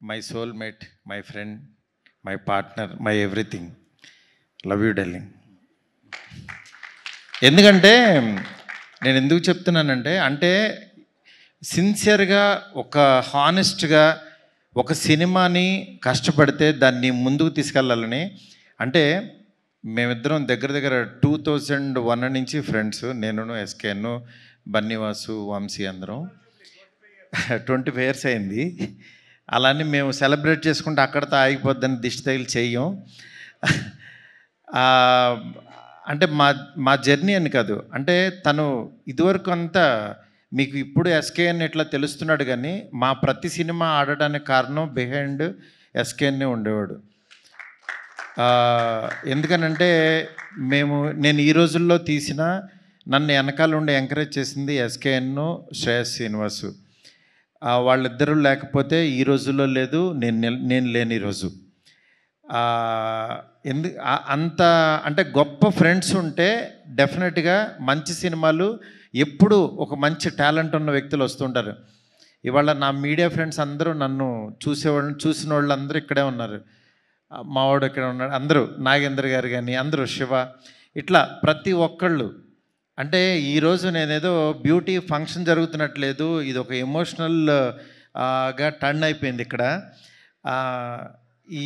My soulmate, my friend, my partner, my everything. Love you darling. ఎందుకంటే నేను ఎందుకు చెప్తున్నానంటే, అంటే సిన్సియర్గా ఒక హానెస్ట్గా ఒక సినిమాని కష్టపడితే దాన్ని ముందుకు తీసుకెళ్ళాలని. అంటే మేమిద్దరం దగ్గర దగ్గర 2001 నుంచి ఫ్రెండ్స్. నేను, ఎస్కేను, బన్నీవాసు, వంశీ అందరం 25 years అయింది. అలానే మేము సెలబ్రేట్ చేసుకుంటే అక్కడితో ఆగిపోద్దని దిష్టి తగిలి చెయ్యం. అంటే మా జర్నీ అని కాదు, అంటే తను ఇదివరకు అంతా మీకు ఇప్పుడు ఎస్కేఎన్ ఇట్లా తెలుస్తున్నాడు, కానీ మా ప్రతి సినిమా ఆడడానికి కారణం బిహైండ్ ఎస్కేఎన్నే ఉండేవాడు. ఎందుకనంటే నేను ఈ రోజుల్లో తీసిన నన్ను వెనకాల ఉండి ఎంకరేజ్ చేసింది ఎస్కేఎన్, శ్రేయస్ శ్రీనివాసు. వాళ్ళిద్దరూ లేకపోతే ఈ రోజుల్లో లేదు, నేను లేని రోజు. అంత అంటే గొప్ప ఫ్రెండ్స్ ఉంటే డెఫినెట్గా మంచి సినిమాలు ఎప్పుడు ఒక మంచి టాలెంట్ ఉన్న వ్యక్తులు వస్తుంటారు. ఇవాళ నా మీడియా ఫ్రెండ్స్ అందరూ నన్ను చూసిన వాళ్ళు అందరూ ఇక్కడే ఉన్నారు. మావాడు ఇక్కడ ఉన్నాడు, అందరూ నాగేంద్ర గారు కానీ అందరూ, శివ, ఇట్లా ప్రతి ఒక్కళ్ళు. అంటే ఈరోజు నేనేదో బ్యూటీ ఫంక్షన్ జరుగుతున్నట్లేదు, ఇది ఒక ఎమోషనల్గా టర్న్ అయిపోయింది ఇక్కడ.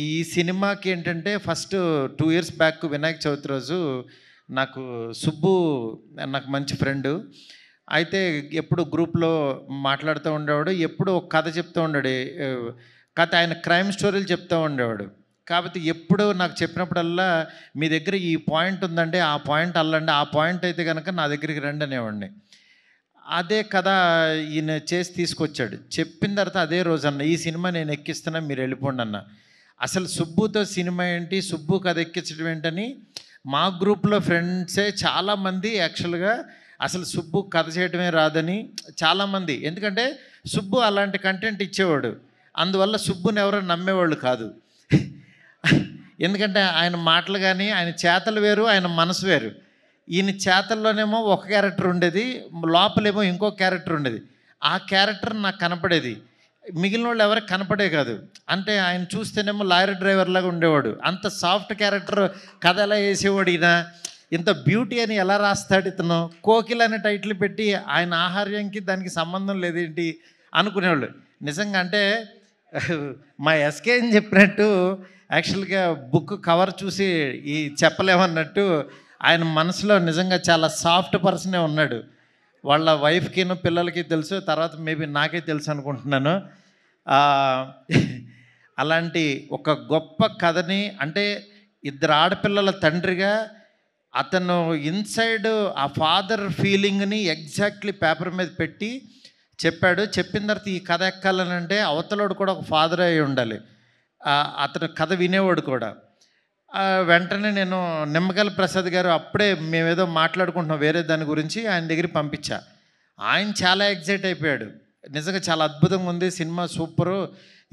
ఈ సినిమాకి ఏంటంటే first 2 years back Vinayaka Chavithi రోజు నాకు సుబ్బు, నాకు మంచి ఫ్రెండు, అయితే ఎప్పుడు గ్రూప్లో మాట్లాడుతూ ఉండేవాడు, ఎప్పుడు ఒక కథ చెప్తూ ఉండాడు. కథ ఆయన క్రైమ్ స్టోరీలు చెప్తూ ఉండేవాడు. కాబట్టి ఎప్పుడు నాకు చెప్పినప్పుడల్లా మీ దగ్గర ఈ పాయింట్ ఉందంటే ఆ పాయింట్ అల్లండి, ఆ పాయింట్ అయితే కనుక నా దగ్గరికి రండి అనేవాడిని. అదే కథ ఈయన చేసి తీసుకొచ్చాడు. చెప్పిన తర్వాత అదే రోజు అన్న, ఈ సినిమా నేను ఎక్కిస్తున్నా, మీరు వెళ్ళిపోండి అన్న. అసలు సుబ్బుతో సినిమా ఏంటి, సుబ్బు కథ ఎక్కించడం ఏంటని మా గ్రూప్లో ఫ్రెండ్సే చాలామంది యాక్చువల్గా అసలు సుబ్బు కథ చేయడమే రాదని చాలామంది, ఎందుకంటే సుబ్బు అలాంటి కంటెంట్ ఇచ్చేవాడు, అందువల్ల సుబ్బుని ఎవరో నమ్మేవాళ్ళు కాదు. ఎందుకంటే ఆయన మాటలు కానీ ఆయన చేతలు వేరు, ఆయన మనసు వేరు. ఈయన చేతల్లోనేమో ఒక క్యారెక్టర్ ఉండేది, లోపలేమో ఇంకో క్యారెక్టర్ ఉండేది. ఆ క్యారెక్టర్ నాకు కనపడేది, మిగిలిన వాళ్ళు ఎవరికి కనపడే కాదు. అంటే ఆయన చూస్తేనేమో లారీ డ్రైవర్ లాగా ఉండేవాడు. అంత సాఫ్ట్ క్యారెక్టర్ కథ ఎలా వేసేవాడు ఈయన, ఇంత బ్యూటీ అని ఎలా రాస్తాడు ఇతను, కోకిల అనే టైటిల్ పెట్టి ఆయన ఆహార్యంకి దానికి సంబంధం లేదేంటి అనుకునేవాళ్ళు. నిజంగా అంటే మా ఎస్కే అని చెప్పినట్టు యాక్చువల్గా బుక్ కవర్ చూసి ఈ చెప్పలేమన్నట్టు ఆయన మనసులో నిజంగా చాలా సాఫ్ట్ పర్సనే ఉన్నాడు. వాళ్ళ వైఫ్కిను పిల్లలకి తెలుసు, తర్వాత మేబీ నాకే తెలుసు అనుకుంటున్నాను. అలాంటి ఒక గొప్ప కథని, అంటే ఇద్దరు ఆడపిల్లల తండ్రిగా అతను ఇన్సైడ్ ఆ ఫాదర్ ఫీలింగ్ని ఎగ్జాక్ట్లీ పేపర్ మీద పెట్టి చెప్పాడు. చెప్పిన తర్వాత ఈ కథ ఎక్కాలనంటే అవతలోడు కూడా ఒక ఫాదర్ అయి ఉండాలి, అతను కథ వినేవాడు కూడా. వెంటనే నేను నిమ్మగల ప్రసాద్ గారు, అప్పుడే మేమేదో మాట్లాడుకుంటున్నాం వేరే దాని గురించి, ఆయన దగ్గరికి పంపించా. ఆయన చాలా ఎగ్జైట్ అయిపోయాడు, నిజంగా చాలా అద్భుతంగా ఉంది సినిమా, సూపరు,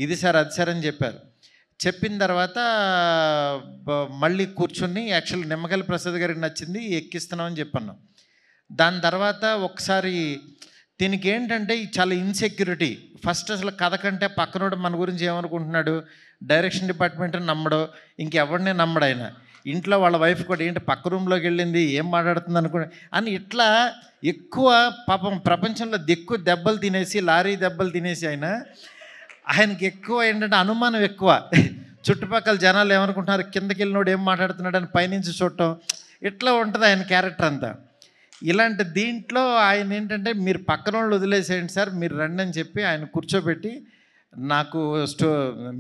ఇది సార్ అది సార్ అని చెప్పారు. చెప్పిన తర్వాత మళ్ళీ కూర్చుని యాక్చువల్ నిమ్మగల ప్రసాద్ గారికి నచ్చింది, ఎక్కిస్తున్నామని చెప్పాను. దాని తర్వాత ఒకసారి దీనికి ఏంటంటే చాలా ఇన్సెక్యూరిటీ. ఫస్ట్ అసలు కథ కంటే పక్కనోడు మన గురించి ఏమనుకుంటున్నాడు, డైరెక్షన్ డిపార్ట్మెంట్ నమ్మడు, ఇంకెవరినే నమ్మడు ఆయన. ఇంట్లో వాళ్ళ వైఫ్ కూడా ఏంటి పక్క రూమ్లోకి వెళ్ళింది, ఏం మాట్లాడుతుంది అనుకుని అని ఇట్లా ఎక్కువ పాపం ప్రపంచంలో ఎక్కువ దెబ్బలు తినేసి, లారీ దెబ్బలు తినేసి ఆయనకి ఎక్కువ ఏంటంటే అనుమానం ఎక్కువ. చుట్టుపక్కల జనాలు ఏమనుకుంటున్నారు, కిందకి వెళ్ళినోడు ఏం మాట్లాడుతున్నాడు అని పైనుంచి చూడటం, ఇట్లా ఉంటుంది ఆయన క్యారెక్టర్ అంతా. ఇలాంటి దీంట్లో ఆయన ఏంటంటే మీరు పక్కన వాళ్ళు వదిలేసేయండి సార్, మీరు రండి అని చెప్పి ఆయన కూర్చోబెట్టి, నాకు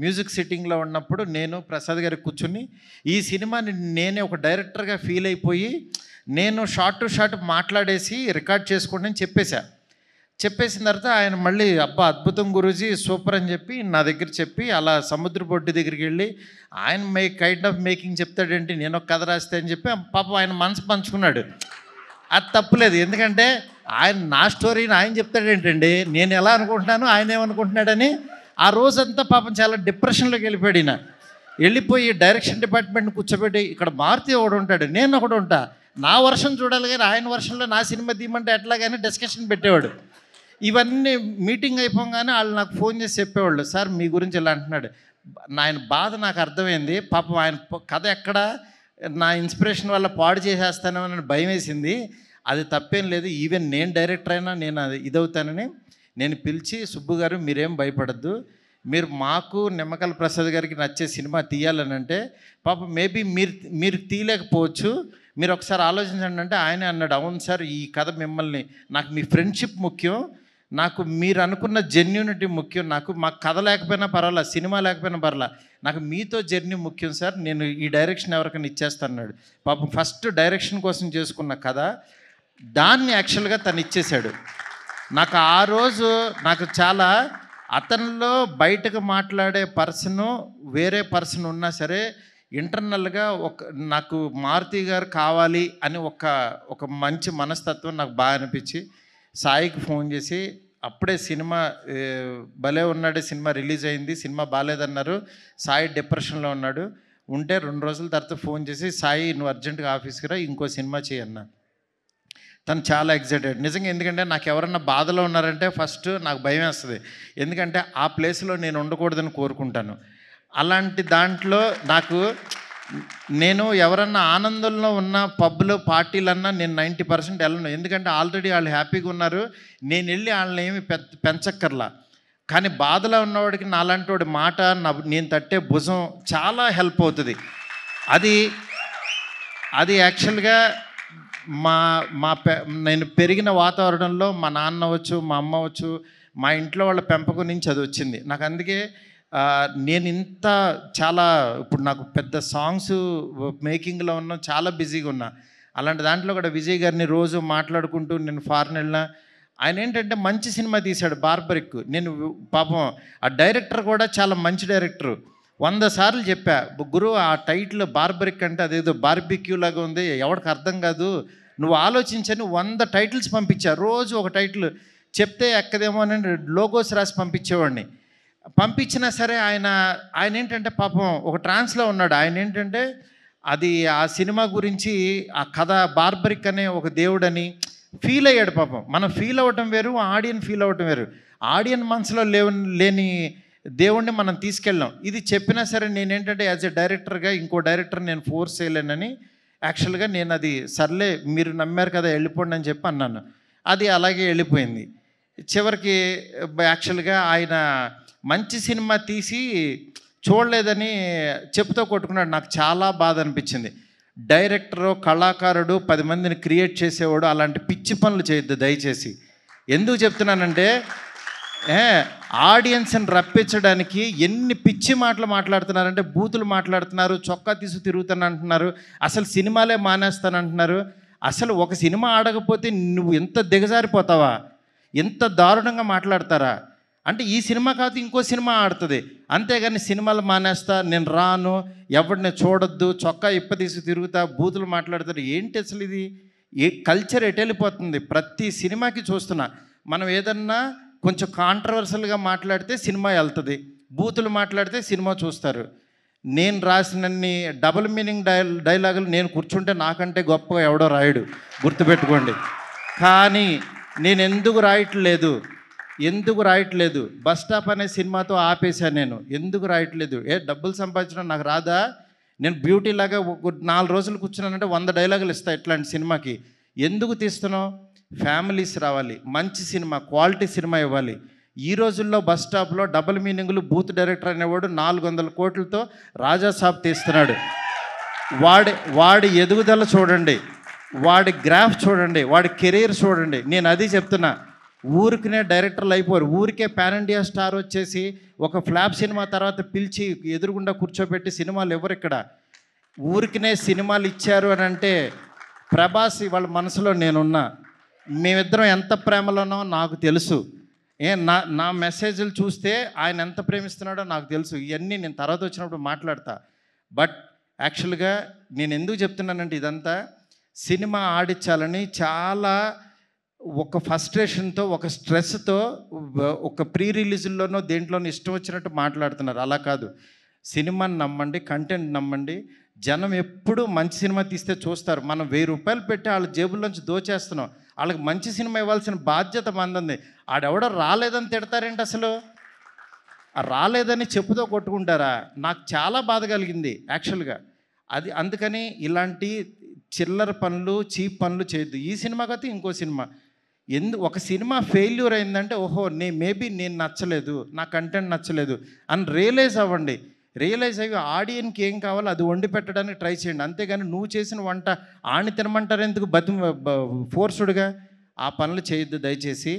మ్యూజిక్ సిట్టింగ్లో ఉన్నప్పుడు నేను ప్రసాద్ గారికి కూర్చుని ఈ సినిమాని నేనే ఒక డైరెక్టర్గా ఫీల్ అయిపోయి నేను షార్ట్ టు షార్ట్ మాట్లాడేసి రికార్డ్ చేసుకోండి అని చెప్పేసిన తర్వాత ఆయన మళ్ళీ అబ్బా అద్భుతం గురూజీ సూపర్ అని చెప్పి నా దగ్గర చెప్పి, అలా సముద్ర బొడ్డు దగ్గరికి వెళ్ళి ఆయన కైండ్ ఆఫ్ మేకింగ్ చెప్తాడేంటి, నేను ఒక కథ రాస్తే అని చెప్పి పాపం ఆయన మనసు పంచుకున్నాడు. అది తప్పులేదు, ఎందుకంటే ఆయన నా స్టోరీని ఆయన చెప్తాడేంటండి, నేను ఎలా అనుకుంటున్నాను ఆయన ఏమనుకుంటున్నాడని. ఆ రోజంతా పాపం చాలా డిప్రెషన్లోకి వెళ్ళిపోయాడు ఈయన. వెళ్ళిపోయి డైరెక్షన్ డిపార్ట్మెంట్ని కూర్చోబెట్టి, ఇక్కడ మారుతి ఒకడు ఉంటాడు, నేను ఒకడు ఉంటా, నా వర్షన్ చూడాలి కానీ ఆయన వర్షన్లో నా సినిమా తీయమంటే ఎట్లాగైనా డిస్కషన్ పెట్టేవాడు. ఇవన్నీ మీటింగ్ అయిపోగానే వాళ్ళు నాకు ఫోన్ చేసి చెప్పేవాళ్ళు, సార్ మీ గురించి ఇలా అంటున్నాడు. ఆయన బాధ నాకు అర్థమైంది. పాపం ఆయన కథ ఎక్కడ నా ఇన్స్పిరేషన్ వల్ల పాడు చేసేస్తానో అని భయం వేసింది. అది తప్పేం లేదు, ఈవెన్ నేను డైరెక్టర్ అయినా నేను అది ఇదవుతానని నేను పిలిచి, సుబ్బు గారు మీరేం భయపడద్దు, మీరు మాకు నిమ్మకల్ ప్రసాద్ గారికి నచ్చే సినిమా తీయాలని అంటే, పాపం మేబీ మీరు తీయలేకపోవచ్చు, మీరు ఒకసారి ఆలోచించండి అంటే ఆయనే అన్నాడు, అవును సార్ ఈ కథ మిమ్మల్ని, నాకు మీ ఫ్రెండ్షిప్ ముఖ్యం, నాకు మీరు అనుకున్న జెన్యూనిటీ ముఖ్యం, నాకు మాకు కథ లేకపోయినా పర్వాలా, సినిమా లేకపోయినా పర్వాలా, నాకు మీతో జర్నీ ముఖ్యం సార్, నేను ఈ డైరెక్షన్ ఎవరికైనా ఇచ్చేస్తాను అన్నాడు. పాపం ఫస్ట్ డైరెక్షన్ కోసం చేసుకున్న కథ దాన్ని యాక్చువల్గా తను ఇచ్చేశాడు. నాకు ఆ రోజు నాకు చాలా, అతనిలో బయటకు మాట్లాడే పర్సను వేరే పర్సన్ ఉన్నా సరే ఇంటర్నల్గా నాకు మారుతి గారు కావాలి అని ఒక మంచి మనస్తత్వం నాకు బాగా అనిపించి సాయికి ఫోన్ చేసి, అప్పుడే సినిమా భలే ఉన్నాడే సినిమా రిలీజ్ అయింది, సినిమా బాగాలేదన్నారు, సాయి డిప్రెషన్లో ఉన్నాడు, ఉంటే 2 రోజుల తర్వాత ఫోన్ చేసి, సాయి నువ్వు అర్జెంటుగా ఆఫీస్కి రా, ఇంకో సినిమా చేయన్నా. తను చాలా ఎక్సైటెడ్ నిజంగా. ఎందుకంటే నాకు ఎవరన్నా బాధలో ఉన్నారంటే ఫస్ట్ నాకు భయం వేస్తుంది, ఎందుకంటే ఆ ప్లేస్లో నేను ఉండకూడదని కోరుకుంటాను. అలాంటి దాంట్లో నేను ఎవరన్నా ఆనందంలో ఉన్న పబ్లో పార్టీలన్నా నేను 90% వెళ్ళను, ఎందుకంటే ఆల్రెడీ వాళ్ళు హ్యాపీగా ఉన్నారు, నేను వెళ్ళి వాళ్ళని ఏమి పెంచక్కర్లా. కానీ బాధలో ఉన్నవాడికి నాలాంటి వాడి మాట, నేను తట్టే భుజం చాలా హెల్ప్ అవుతుంది. అది యాక్చువల్గా నేను పెరిగిన వాతావరణంలో మా నాన్న అవ్వచ్చు, మా అమ్మ అవ్వచ్చు, మా ఇంట్లో వాళ్ళ పెంపకం నుంచి అది వచ్చింది నాకు. అందుకే నేను చాలా ఇప్పుడు నాకు పెద్ద సాంగ్స్ మేకింగ్లో ఉన్నా, చాలా బిజీగా ఉన్నా. అలాంటి దాంట్లో కూడా విజయ్ గారిని రోజు మాట్లాడుకుంటూ నేను ఫారెన్ వెళ్ళినా, ఆయన ఏంటంటే మంచి సినిమా తీశాడు బార్బరిక్. నేను పాపం ఆ డైరెక్టర్ కూడా చాలా మంచి డైరెక్టరు. 100 సార్లు చెప్పా, గురు ఆ టైటిల్ బార్బరిక్ అంటే అదేదో బార్బిక్యూ లాగా ఉంది, ఎవరికి అర్థం కాదు, నువ్వు ఆలోచించని 100 టైటిల్స్ పంపించా. రోజు ఒక టైటిల్ చెప్తే ఎక్కదేమో అని లోగోస్ రాసి పంపించేవాడిని. పంపించినా సరే ఆయన ఏంటంటే పాపం ఒక ట్రాన్స్లో ఉన్నాడు. ఆయన ఏంటంటే అది ఆ సినిమా గురించి ఆ కథ బార్బరిక్ అనే ఒక దేవుడని ఫీల్ అయ్యాడు పాపం. మనం ఫీల్ అవ్వటం వేరు, ఆడియన్ ఫీల్ అవ్వటం వేరు. ఆడియన్ మనసులో లేని దేవుణ్ణి మనం తీసుకెళ్ళాం. ఇది చెప్పినా సరే నేనేంటంటే యాజ్ ఎ డైరెక్టర్గా ఇంకో డైరెక్టర్ నేను ఫోర్స్ చేయలేనని యాక్చువల్గా నేను అది సర్లే మీరు నమ్మారు కదా వెళ్ళిపోండి అని చెప్పి అన్నాను. అది అలాగే వెళ్ళిపోయింది. చివరికి యాక్చువల్గా ఆయన మంచి సినిమా తీసి చూడలేదని చెప్పుతో కొట్టుకున్నాడు. నాకు చాలా బాధ అనిపించింది. డైరెక్టరు, కళాకారుడు 10 మందిని క్రియేట్ చేసేవాడు అలాంటి పిచ్చి పనులు చేయొద్దు దయచేసి. ఎందుకు చెప్తున్నానంటే ఆడియన్స్ని రప్పించడానికి ఎన్ని పిచ్చి మాటలు మాట్లాడుతున్నారంటే, బూతులు మాట్లాడుతున్నారు, చొక్కా తీసి తిరుగుతానంటున్నారు, అసలు సినిమాలే మానేస్తానంటున్నారు. అసలు ఒక సినిమా ఆడకపోతే నువ్వు ఎంత దిగజారిపోతావా, ఎంత దారుణంగా మాట్లాడతారా అంటే, ఈ సినిమా కాదు ఇంకో సినిమా ఆడుతుంది, అంతేగాని సినిమాలు మానేస్తా, నేను రాను, ఎవరిని చూడొద్దు, చొక్కా ఇప్పదీసి తిరుగుతా, బూతులు మాట్లాడతారు. ఏంటి అసలు ఇది? కల్చర్ ఎటు వెళ్ళిపోతుంది? ప్రతి సినిమాకి చూస్తున్నా, మనం ఏదన్నా కొంచెం కాంట్రవర్సల్గా మాట్లాడితే సినిమా వెళ్తుంది, బూతులు మాట్లాడితే సినిమా చూస్తారు. నేను రాసినన్ని డబుల్ మీనింగ్ డైలాగులు నేను కూర్చుంటే నాకంటే గొప్పగా ఎవడో రాయడు, గుర్తుపెట్టుకోండి. కానీ నేను ఎందుకు రాయట్లేదు? బస్ స్టాప్ అనే సినిమాతో ఆపేశాను నేను. ఎందుకు రాయట్లేదు? డబ్బులు సంపాదించడం నాకు రాదా? నేను బ్యూటీ లాగా 4 రోజులు కూర్చున్నానంటే 100 డైలాగులు ఇస్తా ఇట్లాంటి సినిమాకి. ఎందుకు తీస్తున్నావు? ఫ్యామిలీస్ రావాలి, మంచి సినిమా, క్వాలిటీ సినిమా ఇవ్వాలి. ఈ రోజుల్లో బస్ స్టాప్లో డబుల్ మీనింగ్లు, బూత్ డైరెక్టర్ అనేవాడు 400 కోట్లతో రాజాసాబ్ తీస్తున్నాడు. వాడి ఎదుగుదల చూడండి, వాడి గ్రాఫ్ చూడండి, వాడి కెరీర్ చూడండి. నేను అది చెప్తున్నా, ఊరికినే డైరెక్టర్లు అయిపోరు. ఊరికే పాన్ ఇండియా స్టార్ వచ్చేసి ఒక ఫ్లాప్ సినిమా తర్వాత పిలిచి ఎదురుగుండా కూర్చోబెట్టి సినిమాలు ఎవరు ఇక్కడ? ఊరికినే సినిమాలు ఇచ్చారు అని అంటే, ప్రభాస్ వాళ్ళ మనసులో నేనున్నా, మేమిద్దరం ఎంత ప్రేమలో ఉన్నామో నాకు తెలుసు. నా మెసేజ్లు చూస్తే ఆయన ఎంత ప్రేమిస్తున్నాడో నాకు తెలుసు. ఇవన్నీ నేను తర్వాత వచ్చినప్పుడు మాట్లాడతా. బట్ యాక్చువల్గా నేను ఎందుకు చెప్తున్నానంటే, ఇదంతా సినిమా ఆడించాలని చాలా ఒక ఫ్రస్ట్రేషన్తో, ఒక స్ట్రెస్తో, ఒక ప్రీ రిలీజుల్లోనో దేంట్లోనో ఇష్టం వచ్చినట్టు మాట్లాడుతున్నారు. అలా కాదు. సినిమాని నమ్మండి, కంటెంట్ నమ్మండి. జనం ఎప్పుడు మంచి సినిమా తీస్తే చూస్తారు. మనం 1000 రూపాయలు పెట్టి వాళ్ళ జేబుల్లోంచి దోచేస్తున్నాం. వాళ్ళకి మంచి సినిమా ఇవ్వాల్సిన బాధ్యత మంది. ఆడెవడో రాలేదని తిడతారేంటి అసలు? రాలేదని చెప్పుతో కొట్టుకుంటారా? నాకు చాలా బాధ కలిగింది యాక్చువల్గా. అది అందుకని ఇలాంటి చిల్లర పనులు, చీప్ పనులు చేయొద్దు. ఈ సినిమా కాకపోతే ఇంకో సినిమా. ఒక సినిమా ఫెయిల్యూర్ అయిందంటే ఓహో మేబీ నేను నచ్చలేదు, నా కంటెంట్ నచ్చలేదు అని రియలైజ్ అవ్వండి. రియలైజ్ అయ్యి ఆడియన్కి ఏం కావాలో అది వండి పెట్టడానికి ట్రై చేయండి. అంతేగాని నువ్వు చేసిన వంట ఆని తినమంటారు ఎందుకు? ఫోర్స్డ్గా ఆ పనులు చేయొద్దు దయచేసి.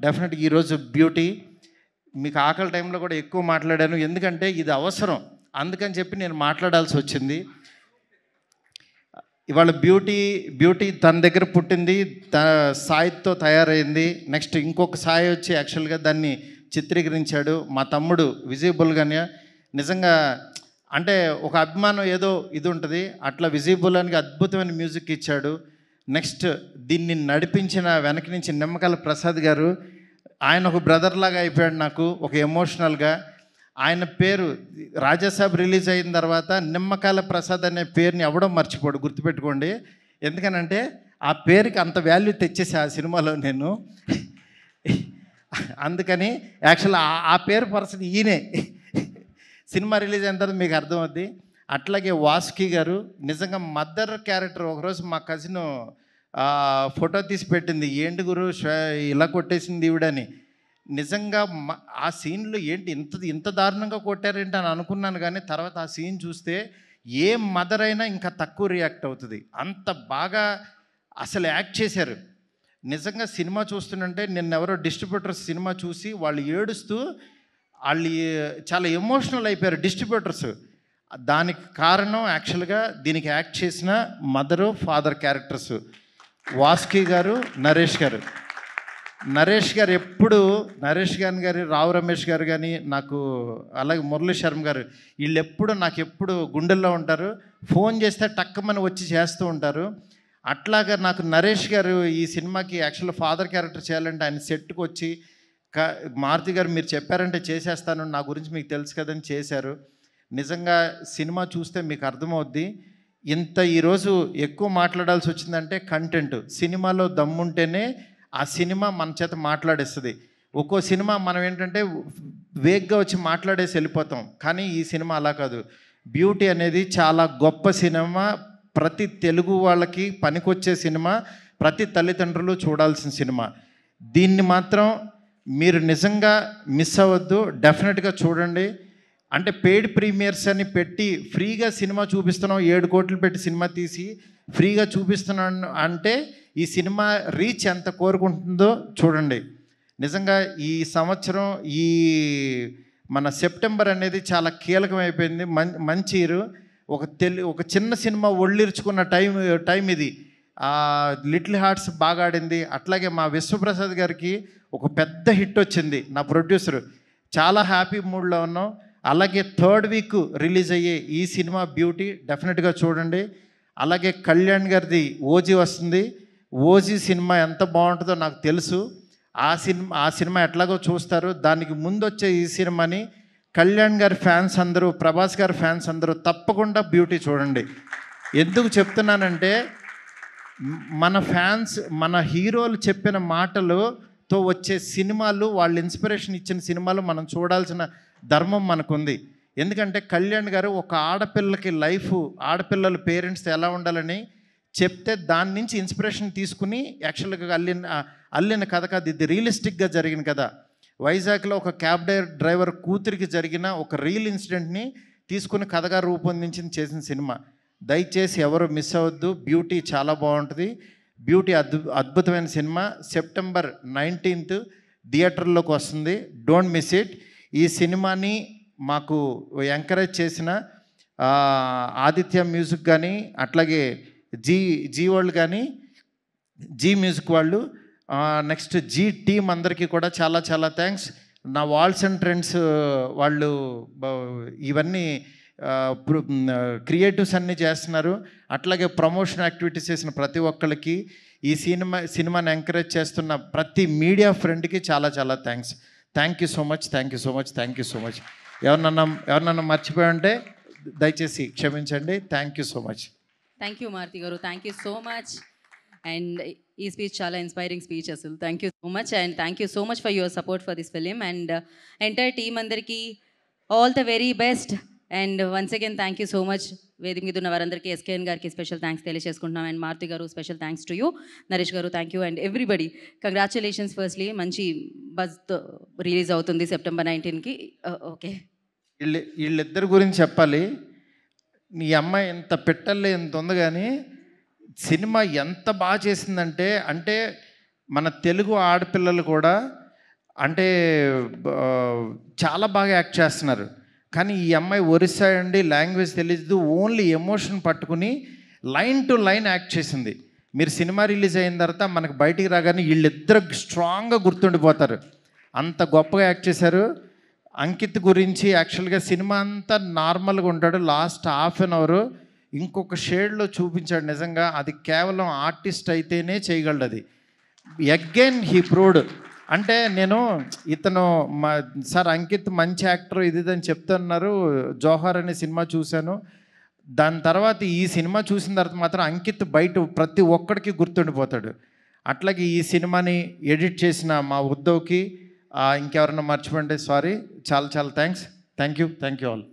డెఫినెట్గా ఈరోజు బ్యూటీ మీకు ఆకలి టైంలో కూడా ఎక్కువ మాట్లాడాను, ఎందుకంటే ఇది అవసరం, అందుకని చెప్పి నేను మాట్లాడాల్సి వచ్చింది. ఇవాళ బ్యూటీ తన దగ్గర పుట్టింది, సాయితో తయారైంది. నెక్స్ట్ ఇంకొక సాయి వచ్చి యాక్చువల్గా దాన్ని చిత్రీకరించాడు మా తమ్ముడు విజయబుల్గానే. నిజంగా అంటే ఒక అభిమానం ఏదో ఇది ఉంటుంది, అట్లా విజయబుల్గానికి అద్భుతమైన మ్యూజిక్ ఇచ్చాడు. నెక్స్ట్ దీన్ని నడిపించిన వెనక నుంచి నిమ్మకాయల ప్రసాద్ గారు, ఆయన ఒక బ్రదర్ లాగా అయిపోయాడు నాకు, ఒక ఎమోషనల్గా. ఆయన పేరు రాజాసాబ్ రిలీజ్ అయిన తర్వాత నిమ్మకాయల ప్రసాద్ అనే పేరుని ఎవడో మర్చిపోడు, గుర్తుపెట్టుకోండి. ఎందుకనంటే ఆ పేరుకి అంత వాల్యూ తెచ్చేసి ఆ సినిమాలో నేను. అందుకని యాక్చువల్ ఆ పేరు పర్సన్ ఈయనే. సినిమా రిలీజ్ అయిన తర్వాత మీకు అర్థమవుద్ది. అట్లాగే వాసుకి గారు నిజంగా మదర్ క్యారెక్టర్. ఒకరోజు మా కజిన్ ఫోటో తీసి పెట్టింది, ఏంటి గురు ఇలా కొట్టేసింది ఈవిడని. నిజంగా ఆ సీన్లో ఏంటి ఇంత దారుణంగా కొట్టారేంటి అని అనుకున్నాను, కానీ తర్వాత ఆ సీన్ చూస్తే ఏ మదర్ అయినా ఇంకా తక్కువ రియాక్ట్ అవుతుంది, అంత బాగా అసలు యాక్ట్ చేశారు. నిజంగా సినిమా చూస్తుంటే నిన్నెవరో డిస్ట్రిబ్యూటర్స్ సినిమా చూసి వాళ్ళు ఏడుస్తూ వాళ్ళు చాలా ఎమోషనల్ అయిపోయారు డిస్ట్రిబ్యూటర్స్. దానికి కారణం యాక్చువల్గా దీనికి యాక్ట్ చేసిన మదరు ఫాదర్ క్యారెక్టర్స్ వాసుకి గారు, నరేష్ గారు ఎప్పుడు నరేష్ గారు రావు రమేష్ గారు కానీ నాకు, అలాగే మురళీ శర్మ గారు, వీళ్ళు ఎప్పుడు నాకు ఎప్పుడు గుండెల్లో ఉంటారు. ఫోన్ చేస్తే టక్కమని వచ్చి చేస్తూ ఉంటారు. అట్లాగా నాకు నరేష్ గారు ఈ సినిమాకి యాక్చువల్ ఫాదర్ క్యారెక్టర్ చేయాలంటే ఆయన సెట్కి వచ్చి మారుతి గారు మీరు చెప్పారంటే చేసేస్తాను, నా గురించి మీకు తెలుసు కదని చేశారు. నిజంగా సినిమా చూస్తే మీకు అర్థమవుద్ది. ఈరోజు ఎక్కువ మాట్లాడాల్సి వచ్చిందంటే కంటెంట్. సినిమాలో దమ్ముంటేనే ఆ సినిమా మన చేత మాట్లాడేస్తుంది. ఒక్కో సినిమా మనం ఏంటంటే వేగ్గా వచ్చి మాట్లాడేసి వెళ్ళిపోతాం, కానీ ఈ సినిమా అలా కాదు. బ్యూటీ అనేది చాలా గొప్ప సినిమా, ప్రతి తెలుగు వాళ్ళకి పనికొచ్చే సినిమా, ప్రతి తల్లిదండ్రులు చూడాల్సిన సినిమా. దీన్ని మాత్రం మీరు నిజంగా మిస్ అవ్వద్దు, డెఫినెట్గా చూడండి. అంటే పెయిడ్ ప్రీమియర్స్ అని పెట్టి ఫ్రీగా సినిమా చూపిస్తున్నాం, 7 కోట్లు పెట్టి సినిమా తీసి ఫ్రీగా చూపిస్తున్నాను అంటే ఈ సినిమా రీచ్ ఎంత కోరుకుంటుందో చూడండి. నిజంగా ఈ సంవత్సరం ఈ మన సెప్టెంబర్ అనేది చాలా కీలకమైపోయింది, మంచి ఇయర్. ఒక చిన్న సినిమా ఒళ్ళిర్చుకున్న టైం ఇది. లిటిల్ హార్ట్స్ బాగా ఆడింది. అట్లాగే మా విశ్వప్రసాద్ గారికి ఒక పెద్ద హిట్ వచ్చింది, నా ప్రొడ్యూసర్. చాలా హ్యాపీ మూడ్లో ఉన్నాం. అలాగే 3rd వీక్ రిలీజ్ అయ్యే ఈ సినిమా బ్యూటీ డెఫినెట్గా చూడండి. అలాగే కళ్యాణ్ గారిది ఓజీ వస్తుంది. ఓజీ సినిమా ఎంత బాగుంటుందో నాకు తెలుసు. ఆ సినిమా ఎట్లాగో చూస్తారు. దానికి ముందు వచ్చే ఈ సినిమాని కళ్యాణ్ గారి ఫ్యాన్స్ అందరూ, ప్రభాస్ గారి ఫ్యాన్స్ అందరూ తప్పకుండా బ్యూటీ చూడండి. ఎందుకు చెప్తున్నానంటే మన ఫ్యాన్స్, మన హీరోలు చెప్పిన మాటలతో వచ్చే సినిమాలు, వాళ్ళు ఇన్స్పిరేషన్ ఇచ్చిన సినిమాలు మనం చూడాల్సిన ధర్మం మనకుంది. ఎందుకంటే కళ్యాణ్ గారు ఒక ఆడపిల్లకి లైఫ్, ఆడపిల్లల పేరెంట్స్ ఎలా ఉండాలని చెప్తే దాని నుంచి ఇన్స్పిరేషన్ తీసుకుని యాక్చువల్గా అల్లిన కథ కాదు, ఇది రియలిస్టిక్గా జరిగిన కథ. వైజాగ్లో ఒక క్యాబ్ డ్రైవర్ కూతురికి జరిగిన ఒక రియల్ ఇన్సిడెంట్ని తీసుకుని కథగా చేసిన సినిమా. దయచేసి ఎవరు మిస్ అవ్వద్దు. బ్యూటీ చాలా బాగుంటుంది. బ్యూటీ అద్భుతమైన సినిమా. సెప్టెంబర్ 19th థియేటర్లోకి వస్తుంది, డోంట్ మిస్ ఇట్. ఈ సినిమాని మాకు ఎంకరేజ్ చేసిన ఆదిత్య మ్యూజిక్ కానీ, అట్లాగే జీ వరల్డ్ కానీ, జీ మ్యూజిక్ వాళ్ళు, నెక్స్ట్ జీ టీమ్ అందరికీ కూడా చాలా చాలా థ్యాంక్స్. నా వాల్స్ అండ్ ట్రెండ్స్ వాళ్ళు ఇవన్నీ క్రియేటివ్స్ అన్నీ చేస్తున్నారు. అట్లాగే ప్రమోషన్ యాక్టివిటీస్ చేసిన ప్రతి ఒక్కరికి, ఈ సినిమాని ఎంకరేజ్ చేస్తున్న ప్రతి మీడియా ఫ్రెండ్కి చాలా చాలా thanks. Thank you so much. ఎవరినన్నా మర్చిపోయి దయచేసి క్షమించండి. Thank you so much. Thank you Maruthi గారు, thank you so much. And ఈ స్పీచ్ చాలా ఇన్స్పైరింగ్ స్పీచ్ అసలు. Thank you so much and thank you so much for your support for this film. And entire team అందరికీ all the very best. And once again thank you so much. వేదిక మీద ఉన్న వారందరికీ SKN గారికి special thanks తెలియజేసుకుంటున్నాం. And Maruthi గారు special thanks to you. Naresh గారు thank you. And everybody congratulations firstly. మంచి బజ్తో రిలీజ్ అవుతుంది September 19కి. ఓకే, వీళ్ళిద్దరి గురించి చెప్పాలి. నీ అమ్మాయి ఎంత పెట్టల్లే ఎంత ఉంది, కానీ సినిమా ఎంత బాగా చేసిందంటే, అంటే మన తెలుగు ఆడపిల్లలు కూడా అంటే చాలా బాగా యాక్ట్ చేస్తున్నారు. కానీ ఈ అమ్మాయి ఒరిస్సా అండి, లాంగ్వేజ్ తెలియదు, ఓన్లీ ఎమోషన్ పట్టుకుని లైన్ టు లైన్ యాక్ట్ చేసింది. మీరు సినిమా రిలీజ్ అయిన తర్వాత మనకు బయటికి రాగానే వీళ్ళిద్దరు స్ట్రాంగ్గా గుర్తుండిపోతారు, అంత గొప్పగా యాక్ట్ చేశారు. అంకిత్ గురించి యాక్చువల్గా సినిమా అంతా నార్మల్గా ఉంటాడు, లాస్ట్ హాఫ్ అన్ అవర్ ఇంకొక షేడ్లో చూపించాడు. నిజంగా అది కేవలం ఆర్టిస్ట్ అయితేనే చేయగలడు. అది అగైన్ హీ ప్రూవ్డ్. అంటే నేను ఇతను సార్ అంకిత్ మంచి యాక్టర్ ఇది అని చెప్తున్నారు. జోహార్ అనే సినిమా చూశాను, దాని తర్వాత ఈ సినిమా చూసిన తర్వాత మాత్రం అంకిత్ బయట ప్రతి ఒక్కడికి గుర్తుండిపోతాడు. అట్లాగే ఈ సినిమాని ఎడిట్ చేసిన మా ఉద్ధవ్కి, ఇంకెవరన్నా మర్చిపోండి సారీ, చాలా చాలా థ్యాంక్స్. Thank you all.